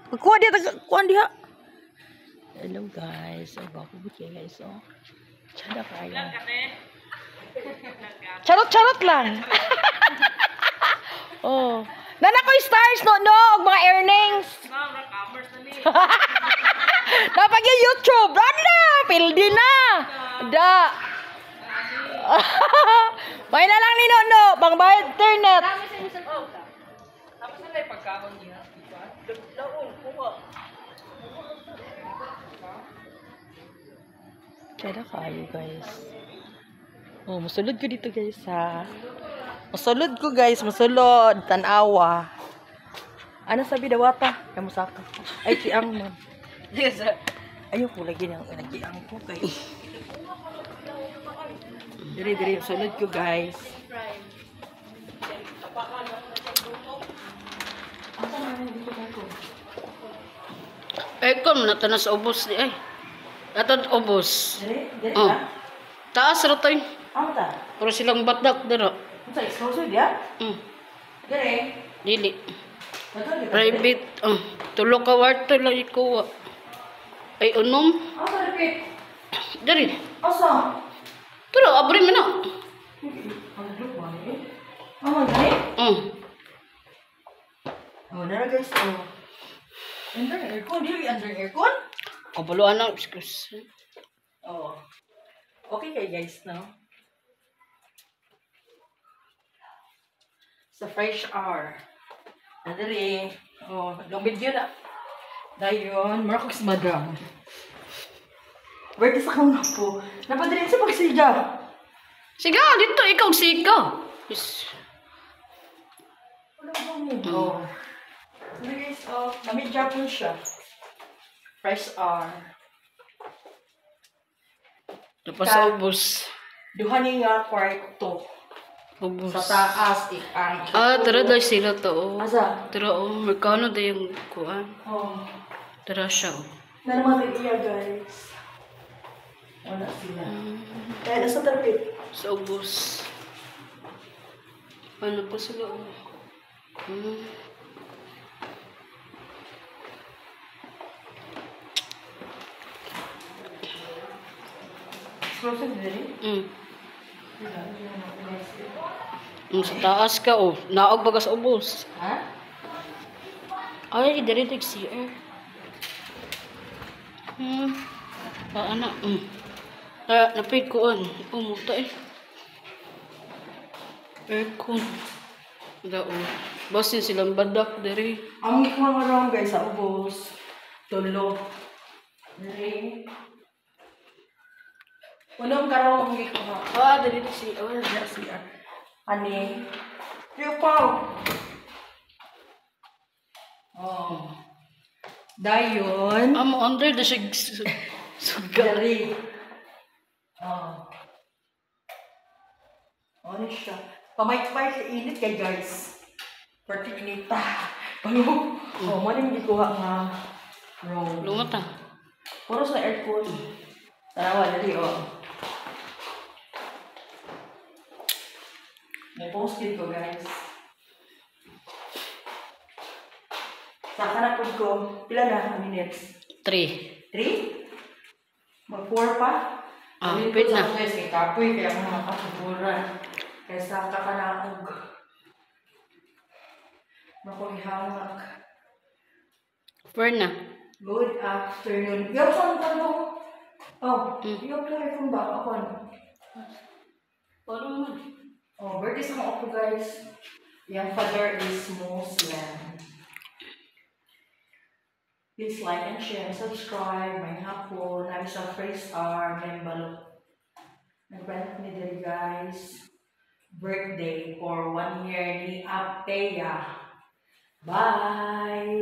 Kuha dia, kuha dia. Hello guys. Ay, bako ba kayo guys, oh. Tsada kayo. Charot-charot lang. Oh. Nana ko stars no og mga earnings. Dapat yung YouTube. Rana, pildi na. Da. May na lang ni no, pang bayad internet. Tapos na yung pagkakon niya. Laon, kuha. Tsada kayo guys. Oh, masulod ko dito guys ha. Masulod ko guys, masulod. Tanawa. Ano sabi dawata? Kamu saka. Ay, kiang man. Yes, sir. Ayoko lagi ng kiang ko guys. Diri, masulod ko guys. Eh, kung natanas ubos di ay. Atod ubos. Diri Oh. na. Taas ra toy. Amo ta? Pero silang batak dira. Unsa exclusive dia? Diri. Dili. Madali ka. Private. Tulo ka warto lang ikuha. Ay, unom. Asa repeat? Dari. Asa? Pero, abri mo na. Ang look ba ni? Amo diri. Oh, nara guys. Oh. Under aircon, dili under aircon? Kabaluan na. Excuse. Oh. Okay kay guys, no? Sa fresh air. Nadali. Oh, long video na. Dayon, marakos madam. Where sa kang po? Napadalin sa pagsiga. Siga, dito. Ikaw, siga. Yes. Wala bang nito? Oh. Ano guys, oh, kami Japan siya. Fresh air. Tapos sa ubos. Duha ni nga kwarto. Ubos. Sa taas, ang Tara daw sila to. Asa? Tara, magkano daw yung kuhan? Oh. Tara siya. Nanaman iya guys. Wala sila. Kaya nasa tarpit. Sa ubos. Ano pa sila? Exclusive diri? Sa taas ka, oh. Naog ba ka sa ubos? Ha? Ay, dari CR. Anak. Napid ko an. Umuta eh. Aircon. Dao. Basin silang badak dari. Ang ikaw nga ron guys sa ubos. Tulo. Diri. Unong karong ang ikaw nga. Dari CR. Diri siya. Ani. Riupaw. Oh. Dayon. Amo under da siya suga. Dari. Oh. Ano siya? Pamay-pamay sa init kay guys. Party inita. Ano? Oh, maning di kuha nga roll. Lumata. Puro sa aircon. Tarawa, dali, oh. May post din ko, guys. Sa kanapod ko, pila na minutes? 3. 3? Mag-4 pa? Pwede na. Guys, kay kapoy, kaya mga makasuburan. Kaysa kakanaog. Makulihamak. 4 na. Good afternoon. Yung saan ka mo? Oh, yung play kung ba ako. Parang man. Oh, birthday sa mga ako guys. Yung father is Muslim. Please like and share, subscribe. May hapon. Nabi sa Fresh Star. May balot. Nag-brand ni Diri guys. Birthday for 1 year ni Apeya. Bye!